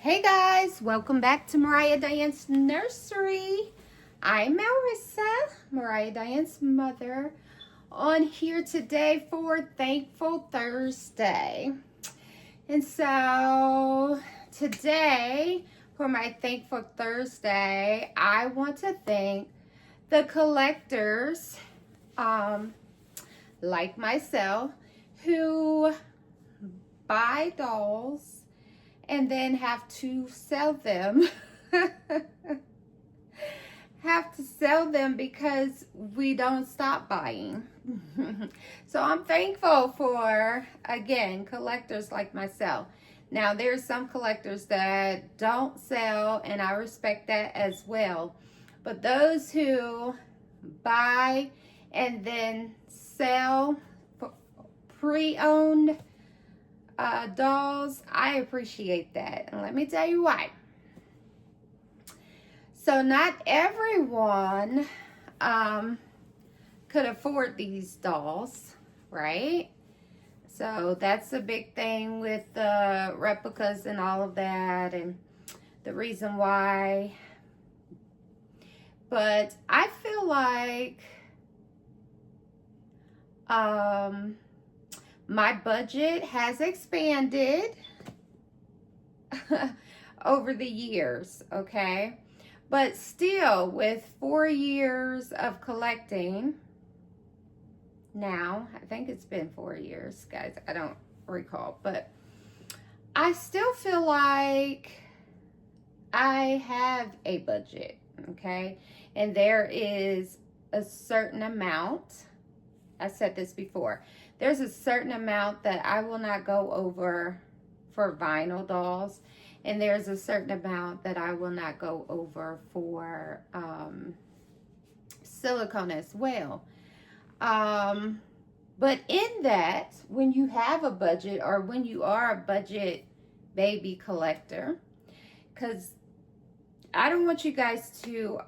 Hey guys, welcome back to Mariah Diane's Nursery. I'm Marissa, Mariah Diane's mother, on here today for Thankful Thursday. And so today, for my Thankful Thursday, I want to thank the collectors, like myself, who buy dolls and then have to sell them. Have to sell them because we don't stop buying. So I'm thankful for, again, collectors like myself. Now, there's some collectors that don't sell, and I respect that as well. But those who buy and then sell pre-owned dolls, I appreciate that. And let me tell you why. So not everyone could afford these dolls, right? So that's a big thing with the replicas and all of that, and the reason why. But I feel like my budget has expanded over the years, okay? But still, with 4 years of collecting, now, I think it's been 4 years, guys, I don't recall, but I still feel like I have a budget, okay? And there is a certain amount, I said this before, there's a certain amount that I will not go over for vinyl dolls, and there's a certain amount that I will not go over for silicone as well. But in that, when you have a budget, or when you are a budget baby collector, because I don't want you guys to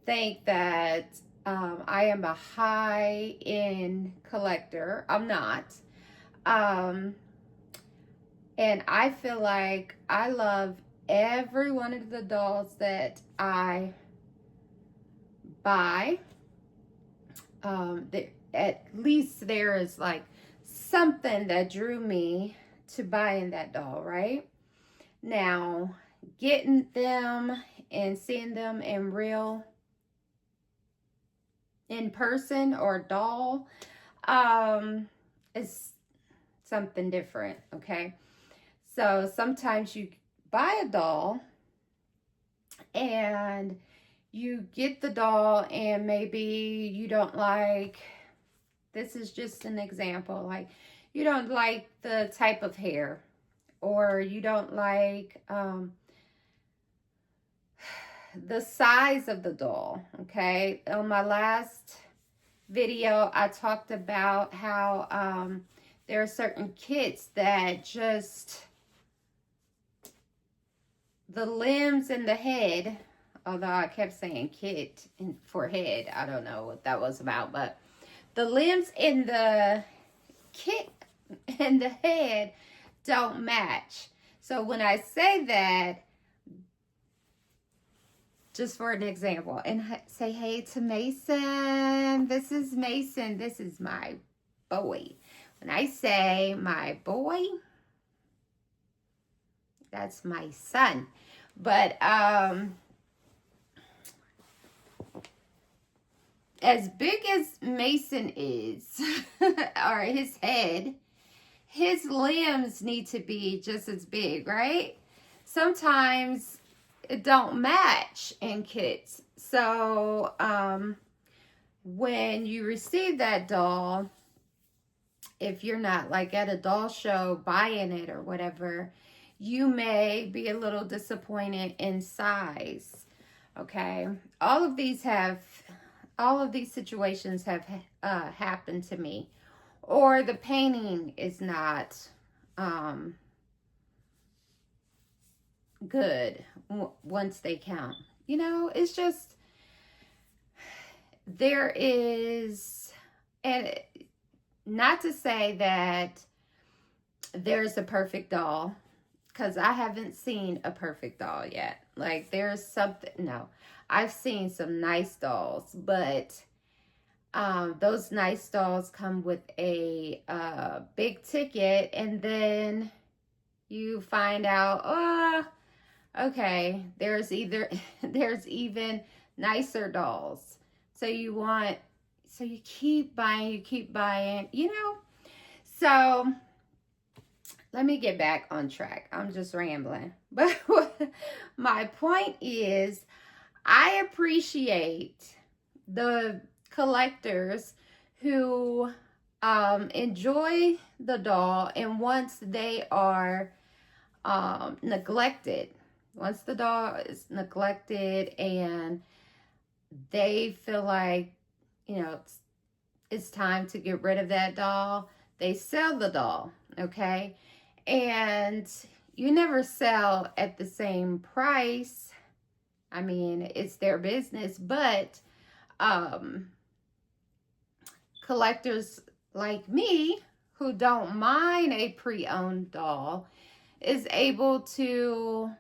think that I am a high-end collector. I'm not. And I feel like I love every one of the dolls that I buy. At least there is like something that drew me to buying that doll, right? Now, getting them and seeing them in person or doll is something different, okay? So sometimes you buy a doll and you get the doll and maybe you don't like, this is just an example, like you don't like the type of hair, or you don't like the size of the doll, okay? On my last video, I talked about how there are certain kits that just, the limbs and the head, although I kept saying kit for head, I don't know what that was about, but the limbs in the kit and the head don't match. So when I say that, just for an example, and say hey to Mason, this is Mason, this is my boy. When I say my boy, that's my son. But as big as Mason is, or his head, his limbs need to be just as big, right? Sometimes it don't match in kits. So when you receive that doll, if you're not like at a doll show buying it or whatever, you may be a little disappointed in size, okay? All of these situations have happened to me. Or the painting is not good once they count. You know, it's just, there is, and not to say that there's a perfect doll. because I haven't seen a perfect doll yet. Like, there's something, no. I've seen some nice dolls, but those nice dolls come with a big ticket, and then you find out, oh, okay, there's even nicer dolls. So you keep buying, you know. So let me get back on track. I'm just rambling. But my point is, I appreciate the collectors who enjoy the doll, and once they are neglected, once the doll is neglected and they feel like, you know, it's time to get rid of that doll, they sell the doll, okay? And you never sell at the same price. I mean, it's their business, but collectors like me who don't mind a pre-owned doll is able to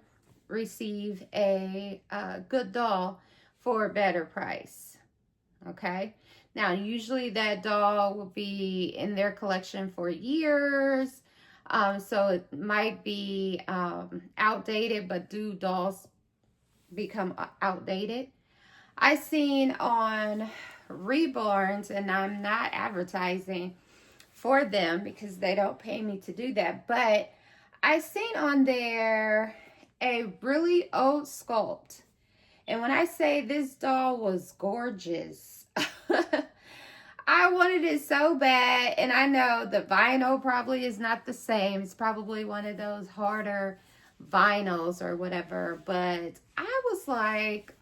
receive a good doll for a better price. Okay, now usually that doll will be in their collection for years, so it might be outdated. But do dolls become outdated? I seen on Reborns, and I'm not advertising for them because they don't pay me to do that, but I seen on there a really old sculpt, and when I say this doll was gorgeous, I wanted it so bad. And I know the vinyl probably is not the same. It's probably one of those harder vinyls or whatever, but I was like,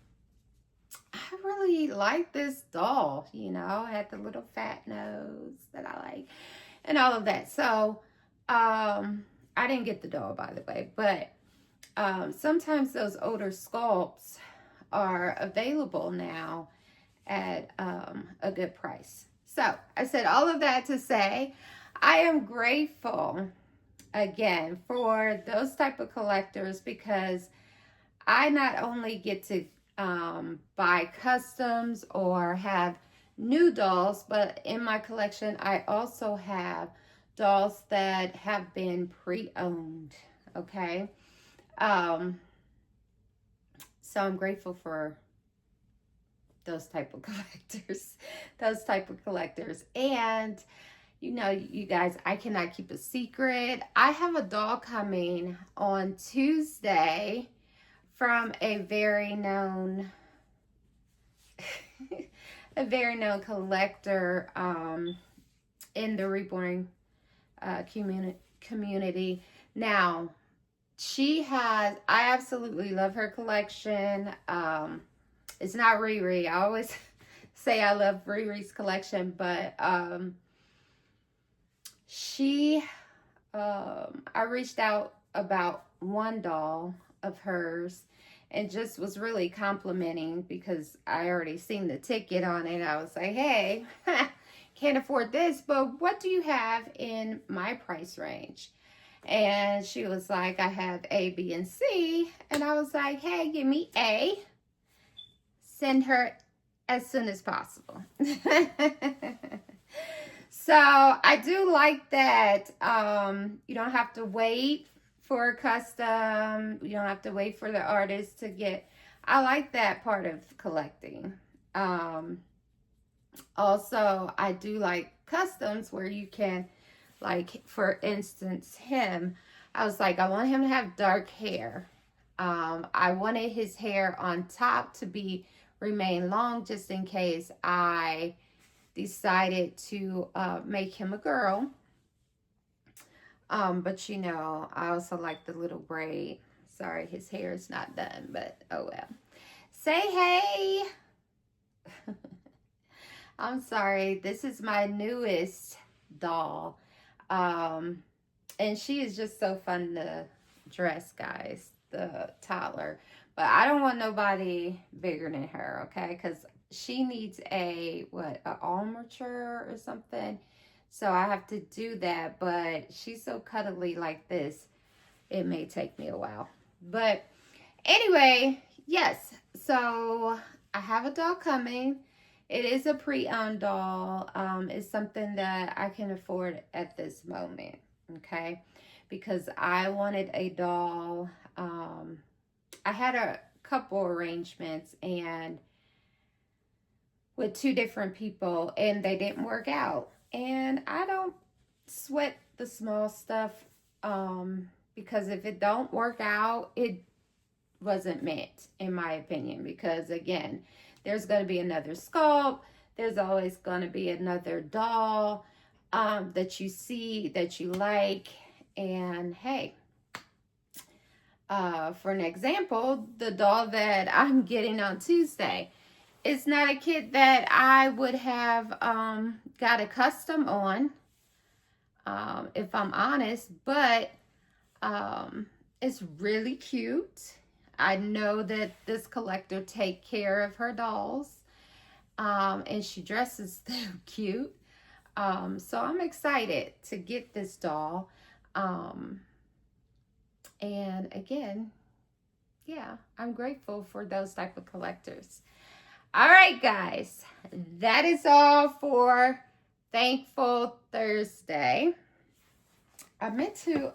I really like this doll, you know. It had the little fat nose that I like and all of that. So I didn't get the doll, by the way, but sometimes those older sculpts are available now at a good price. So I said all of that to say I am grateful again for those type of collectors, because I not only get to buy customs or have new dolls, but in my collection I also have dolls that have been pre-owned. Okay, so I'm grateful for those type of collectors. And you know, you guys, I cannot keep a secret. I have a doll coming on Tuesday from a very known a very known collector in the Reborn community. Now, I absolutely love her collection. It's not Riri. I always say I love Riri's collection, but I reached out about one doll of hers and just was really complimenting, because I already seen the ticket on it. I was like, hey, can't afford this, but what do you have in my price range? And she was like, I have A, B, and C. And I was like, hey, give me A. Send her as soon as possible. So I do like that. You don't have to wait for a custom. You don't have to wait for the artist to get. I like that part of collecting. Also, I do like customs where you can, like, for instance, him. I was like, I want him to have dark hair. I wanted his hair on top to remain long, just in case I decided to make him a girl. But you know, I also like the little braid. Sorry, his hair is not done, but oh well. Say hey. I'm sorry. This is my newest doll. And she is just so fun to dress, guys. The toddler. But I don't want nobody bigger than her, okay? Because she needs an armature or something. So I have to do that. But she's so cuddly like this. it may take me a while. But anyway, yes. So I have a doll coming. It is a pre-owned doll. It's something that I can afford at this moment. Okay. Because I wanted a doll. I had a couple arrangements and with 2 different people, and they didn't work out. And I don't sweat the small stuff, because if it don't work out, it wasn't meant, in my opinion. Because again, there's going to be another sculpt. There's always going to be another doll that you see that you like. And hey, for an example, the doll that I'm getting on Tuesday, it's not a kit that I would have got a custom on, if I'm honest, but it's really cute. I know that this collector take care of her dolls, and she dresses so cute. So I'm excited to get this doll. And again, yeah, I'm grateful for those type of collectors. All right, guys, that is all for Thankful Thursday. I meant to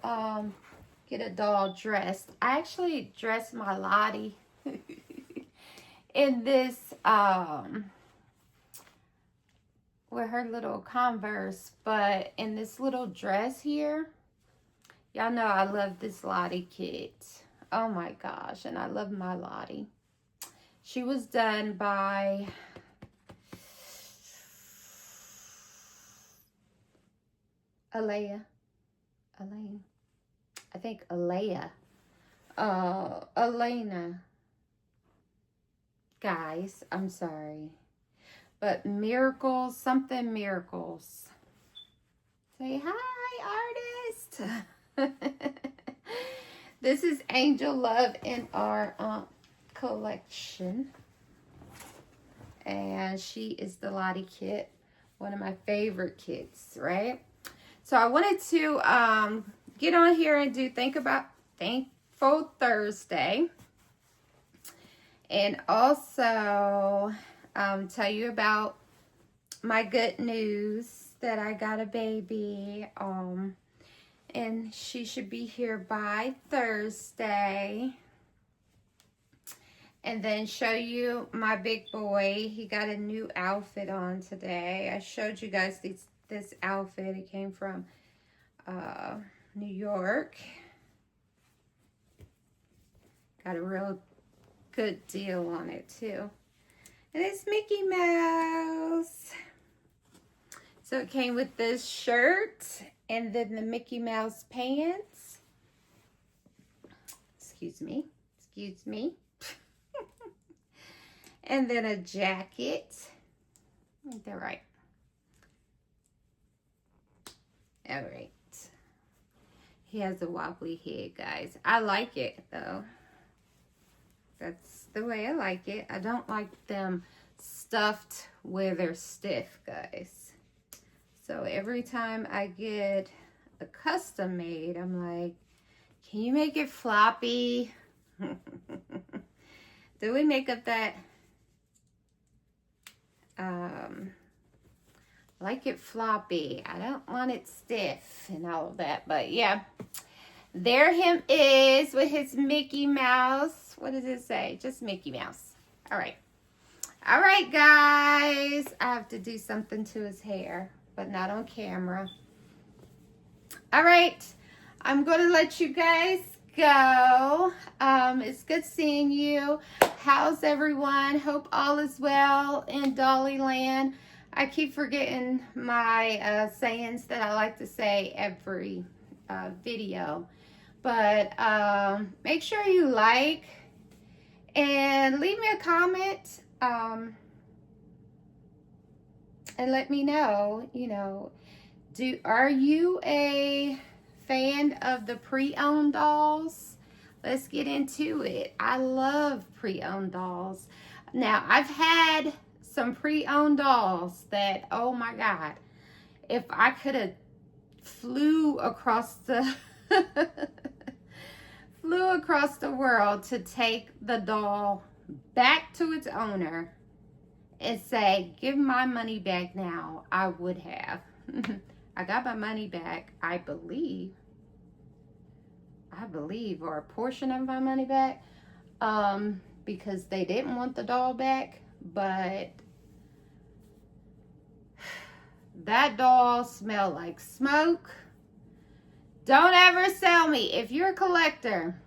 get a doll dressed. I actually dressed my Lottie in this with her little Converse, but in this little dress here. Y'all know I love this Lottie kit. Oh my gosh, and I love my Lottie. She was done by Alea. I think Alea. Elena. Guys, I'm sorry. But Miracles, something Miracles. Say hi, artist. This is Angel Love in our collection. And she is the Lottie kit. One of my favorite kits, right? So I wanted to get on here and do Thankful Thursday. And also tell you about my good news that I got a baby. And she should be here by Thursday. And then show you my big boy. He got a new outfit on today. I showed you guys this outfit. It came from New York. Got a real good deal on it too. And it's Mickey Mouse. So it came with this shirt and then the Mickey Mouse pants. Excuse me. And then a jacket. I think they're right. All right. He has a wobbly head, guys. I like it, though. That's the way I like it. I don't like them stuffed where they're stiff, guys. So every time I get a custom made, I'm like, can you make it floppy? Do we make up that? Like it floppy. I don't want it stiff and all of that, but yeah. There him is with his Mickey Mouse. What does it say? Just Mickey Mouse. All right. All right, guys. I have to do something to his hair, but not on camera. All right. I'm going to let you guys go. It's good seeing you. How's everyone? Hope all is well in Dollyland. I keep forgetting my sayings that I like to say every video. But make sure you like and leave me a comment and let me know, are you a fan of the pre-owned dolls? Let's get into it. I love pre-owned dolls. Now, I've had some pre-owned dolls that, oh my God, if I could have flew across the across the world to take the doll back to its owner and say, give my money back now, I would have. I got my money back, I believe, or a portion of my money back, because they didn't want the doll back, but that doll smelled like smoke. Don't ever sell me. If you're a collector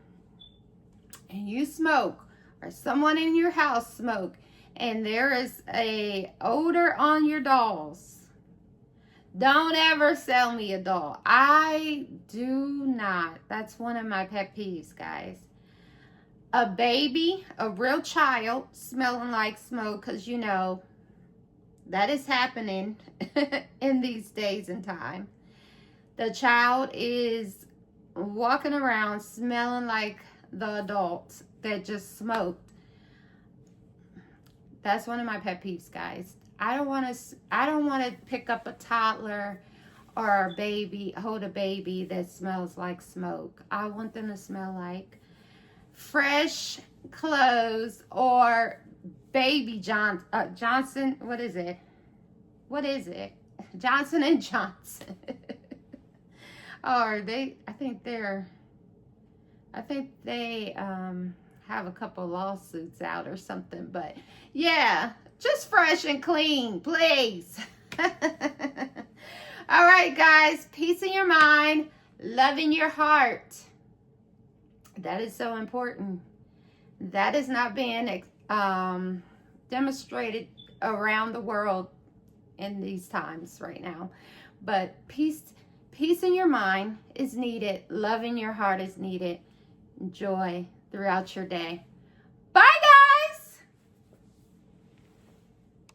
and you smoke, or someone in your house smoke, and there is a odor on your dolls, don't ever sell me a doll. I do not. That's one of my pet peeves, guys. A baby, a real child smelling like smoke, because you know that is happening in these days and time. The child is walking around smelling like the adult that just smoked. That's one of my pet peeves, guys. I don't want to pick up a toddler or a baby, hold a baby that smells like smoke. I want them to smell like fresh clothes, or baby Johnson, what is it? Johnson and Johnson. Or I think they have a couple lawsuits out or something, but yeah, just fresh and clean, please. All right, guys, peace in your mind, love in your heart. That is so important. That is not being demonstrated around the world in these times right now. But peace in your mind is needed. Love in your heart is needed. Joy throughout your day. Bye, guys.